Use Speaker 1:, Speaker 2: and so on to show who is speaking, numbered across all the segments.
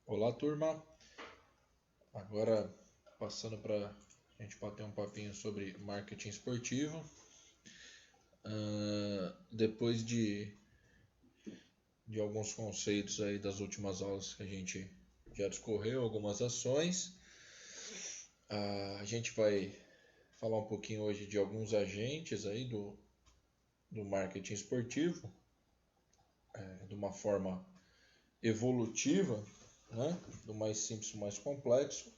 Speaker 1: Olá, turma. Agora passando para a gente bater um papinho sobre marketing esportivo. Depois de alguns conceitos aí das últimas aulas que a gente já discorreu, algumas ações, a gente vai falar um pouquinho hoje de alguns agentes aí do marketing esportivo, de uma forma evolutiva, né? Do mais simples para o mais complexo.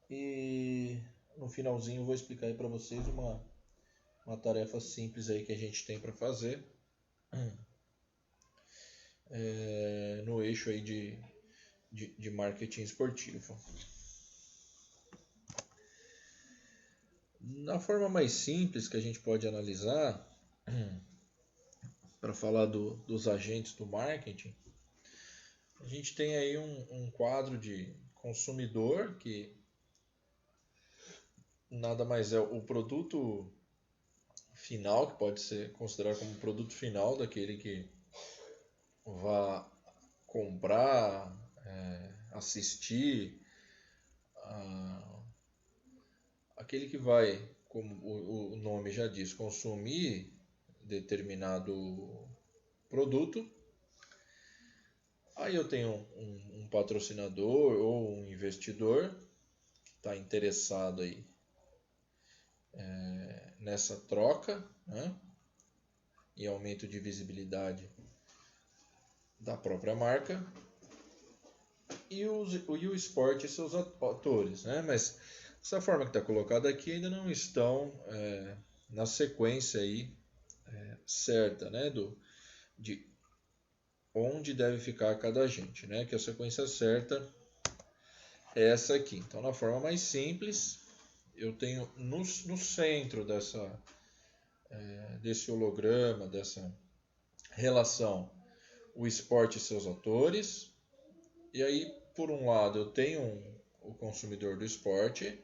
Speaker 1: E no finalzinho eu vou explicar aí para vocês uma tarefa simples aí que a gente tem para fazer no eixo aí de marketing esportivo. Na forma mais simples que a gente pode analisar para falar dos agentes do marketing, a gente tem aí um quadro de consumidor, que nada mais é o produto final, que pode ser considerado como produto final daquele que vá comprar, assistir, aquele que vai, como o nome já diz, consumir determinado produto. Aí eu tenho um patrocinador ou um investidor que está interessado aí nessa troca, né, e aumento de visibilidade da própria marca, e o esporte e seus atores, né? Mas essa forma que está colocada aqui ainda não estão na sequência aí certa, né? De onde deve ficar cada agente, né? Que a sequência certa é essa aqui. Então, na forma mais simples, eu tenho no centro desse holograma, dessa relação, o esporte e seus atores. E aí, por um lado, eu tenho o consumidor do esporte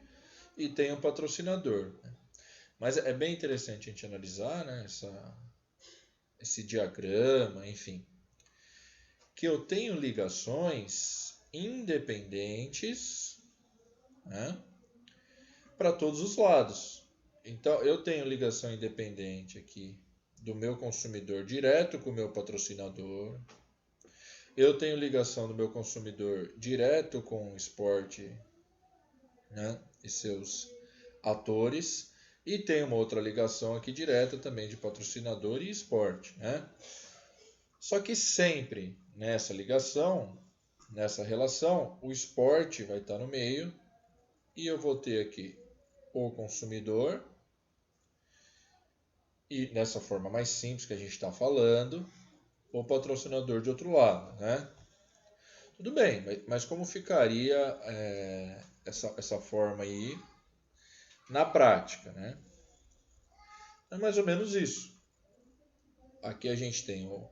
Speaker 1: e tenho o patrocinador. Mas é bem interessante a gente analisar, né, esse diagrama, enfim, que eu tenho ligações independentes, né, para todos os lados. Então, eu tenho ligação independente aqui do meu consumidor direto com o meu patrocinador. Eu tenho ligação do meu consumidor direto com o esporte, né, e seus atores. E tem uma outra ligação aqui direta também de patrocinador e esporte, né? Só que sempre nessa ligação, nessa relação, o esporte vai estar no meio e eu vou ter aqui o consumidor, e nessa forma mais simples que a gente está falando, o patrocinador de outro lado, né? Tudo bem, mas como ficaria essa forma aí na prática, né? É mais ou menos isso. Aqui a gente tem o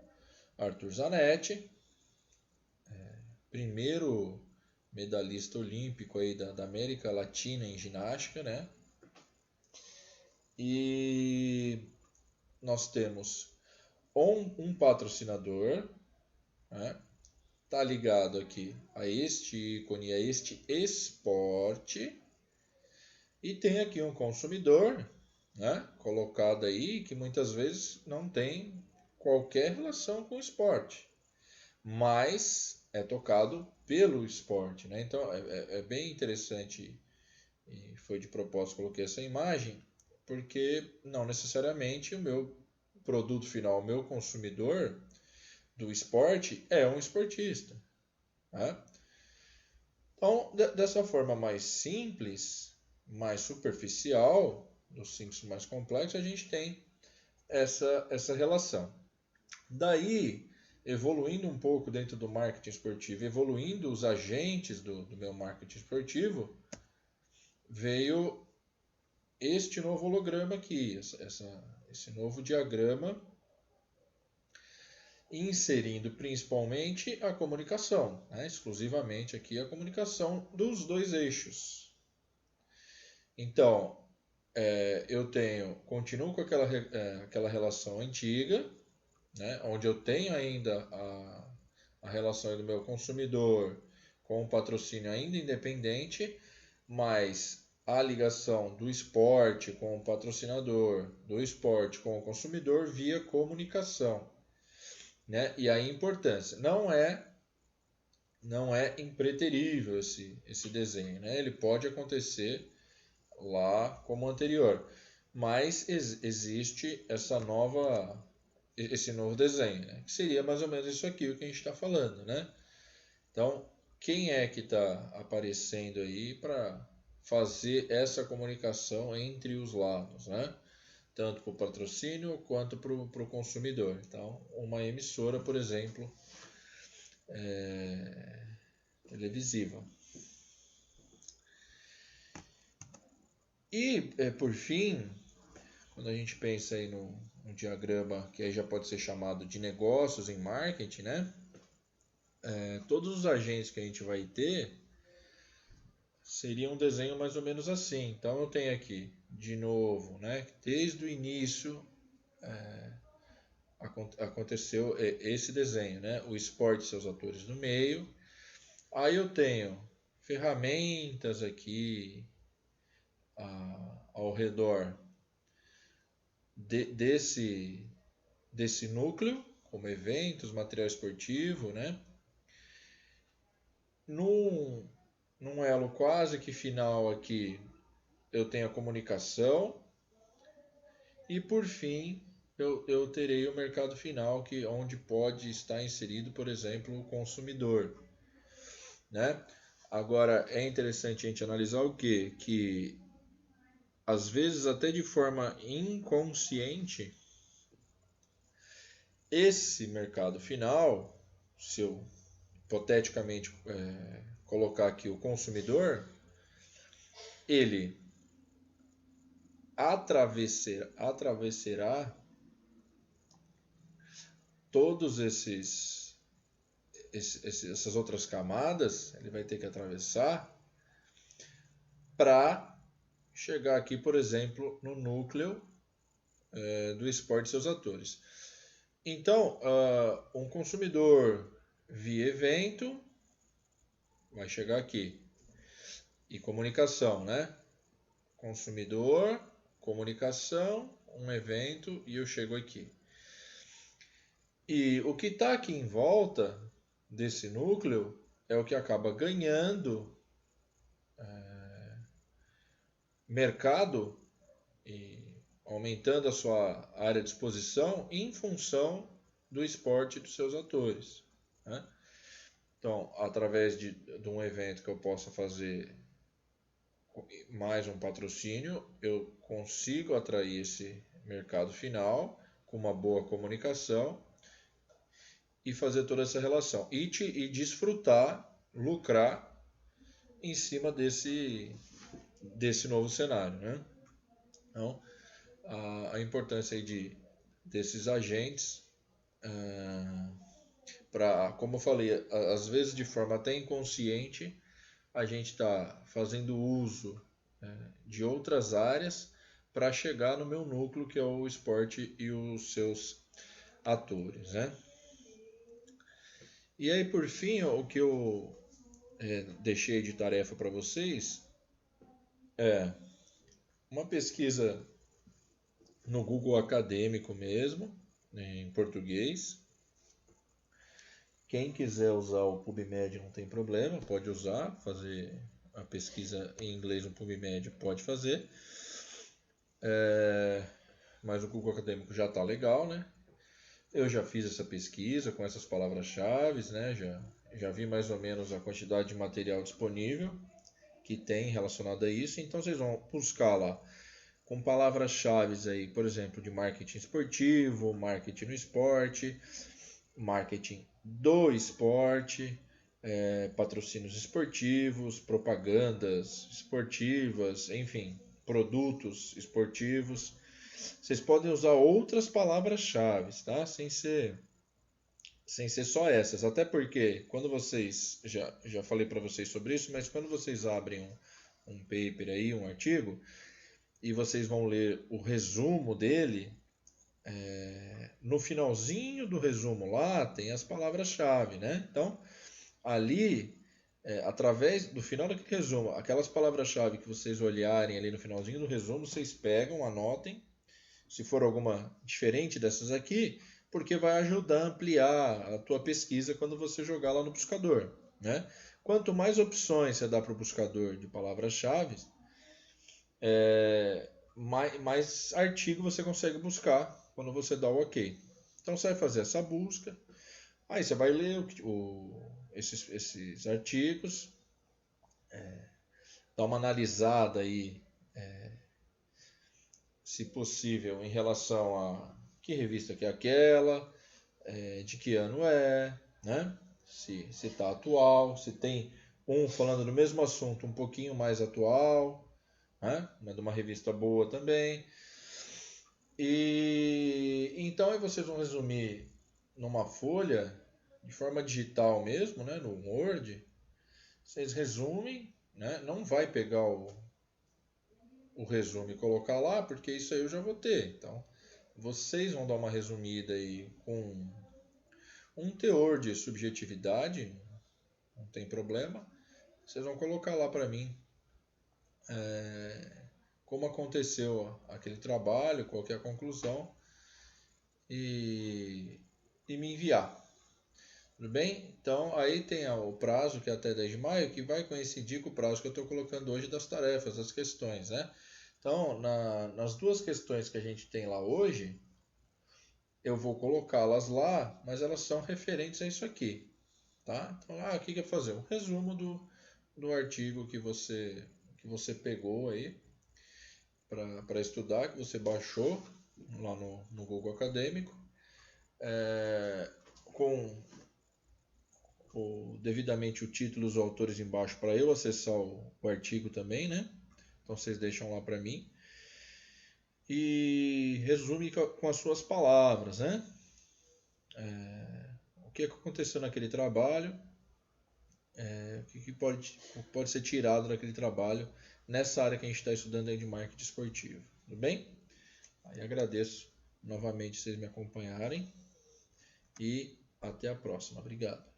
Speaker 1: Arthur Zanetti, primeiro medalhista olímpico aí da América Latina em ginástica, né? E nós temos um patrocinador, né? Tá ligado aqui a este ícone, a este esporte, e tem aqui um consumidor, né, colocado aí, que muitas vezes não tem qualquer relação com o esporte, mas é tocado pelo esporte, né? Então é bem interessante, e foi de propósito que coloquei essa imagem, porque não necessariamente o meu produto final, o meu consumidor do esporte é um esportista, né? Então, dessa forma mais simples, mais superficial, do simples mais complexo, a gente tem essa relação. Daí, evoluindo um pouco dentro do marketing esportivo, evoluindo os agentes do meu marketing esportivo, veio este novo holograma aqui, esse novo diagrama, inserindo principalmente a comunicação, né? Exclusivamente aqui a comunicação dos dois eixos. Então, eu continuo com aquela relação antiga, né? Onde eu tenho ainda a relação do meu consumidor com o patrocínio ainda independente, mas a ligação do esporte com o patrocinador, do esporte com o consumidor via comunicação, né? E aí a importância não é impreterível esse desenho, né? Ele pode acontecer lá como anterior, mas existe esse novo desenho, né? Que seria mais ou menos isso aqui o que a gente está falando, né? Então, quem é que está aparecendo aí para fazer essa comunicação entre os lados, né? Tanto para o patrocínio quanto para o consumidor. Então, uma emissora, por exemplo, televisiva. E, por fim, quando a gente pensa aí no diagrama que aí já pode ser chamado de negócios em marketing, né? Todos os agentes que a gente vai ter seria um desenho mais ou menos assim. Então eu tenho aqui, de novo, né? Desde o início aconteceu esse desenho, né? O esporte e seus atores no meio. Aí eu tenho ferramentas aqui ao redor desse núcleo, como eventos, material esportivo, né? Num elo quase que final aqui, eu tenho a comunicação e por fim eu terei o mercado final, onde pode estar inserido, por exemplo, o consumidor, né? Agora é interessante a gente analisar o quê? Que às vezes até de forma inconsciente esse mercado final, se eu hipoteticamente colocar aqui o consumidor, ele atravessará todos essas outras camadas, ele vai ter que atravessar para chegar aqui, por exemplo, no núcleo do esporte e seus atores. Então, um consumidor via evento vai chegar aqui. E comunicação, né? Consumidor, comunicação, um evento e eu chego aqui. E o que está aqui em volta desse núcleo é o que acaba ganhando mercado e aumentando a sua área de exposição em função do esporte e dos seus atores, né? Então, através de um evento que eu possa fazer mais um patrocínio, eu consigo atrair esse mercado final com uma boa comunicação e fazer toda essa relação e desfrutar, lucrar em cima desse novo cenário, né? Então, a importância aí desses agentes para, como eu falei, às vezes de forma até inconsciente, a gente está fazendo uso de outras áreas para chegar no meu núcleo, que é o esporte e os seus atores, né? E aí, por fim, o que eu deixei de tarefa para vocês é uma pesquisa no Google Acadêmico mesmo, em português. Quem quiser usar o PubMed não tem problema, pode usar, fazer a pesquisa em inglês no PubMed pode fazer. Mas o Google Acadêmico já está legal, né? Eu já fiz essa pesquisa com essas palavras-chave, né? Já vi mais ou menos a quantidade de material disponível que tem relacionado a isso. Então vocês vão buscar lá com palavras-chave aí, por exemplo, de marketing esportivo, marketing no esporte, marketing do esporte, patrocínios esportivos, propagandas esportivas, enfim, produtos esportivos. Vocês podem usar outras palavras-chave, tá? Sem ser só essas. Até porque quando vocês, já falei para vocês sobre isso, mas quando vocês abrem um paper aí, um artigo, e vocês vão ler o resumo dele, no finalzinho do resumo lá tem as palavras-chave, né? Então, ali através do final daquele resumo, aquelas palavras-chave que vocês olharem ali no finalzinho do resumo, vocês pegam, anotem, se for alguma diferente dessas aqui, porque vai ajudar a ampliar a tua pesquisa quando você jogar lá no buscador, né? Quanto mais opções você dá para o buscador de palavras-chave, mais artigo você consegue buscar quando você dá o OK. Então você vai fazer essa busca, aí você vai ler esses artigos, dar uma analisada aí, se possível, em relação a que revista que é aquela, de que ano né? Se está atual, se tem um falando do mesmo assunto um pouquinho mais atual, né? Mas de uma revista boa também. E então aí vocês vão resumir numa folha, de forma digital mesmo, né? No Word. Vocês resumem, né? Não vai pegar o resumo e colocar lá, porque isso aí eu já vou ter. Então, vocês vão dar uma resumida aí com um teor de subjetividade, não tem problema. Vocês vão colocar lá para mim como aconteceu aquele trabalho, qual que é a conclusão e me enviar. Tudo bem? Então aí tem o prazo, que é até 10 de maio, que vai coincidir com o prazo que eu estou colocando hoje das tarefas, das questões, né? Então, nas duas questões que a gente tem lá hoje, eu vou colocá-las lá, mas elas são referentes a isso aqui, tá? Então, o que é fazer? Um resumo do artigo que você pegou aí para estudar, que você baixou lá no Google Acadêmico, com devidamente o título e os autores embaixo para eu acessar o artigo também, né? Então vocês deixam lá para mim. E resume com as suas palavras, né? O que aconteceu naquele trabalho, o que pode ser tirado daquele trabalho nessa área que a gente está estudando aí de marketing esportivo. Tudo bem? Aí agradeço novamente vocês me acompanharem e até a próxima. Obrigado.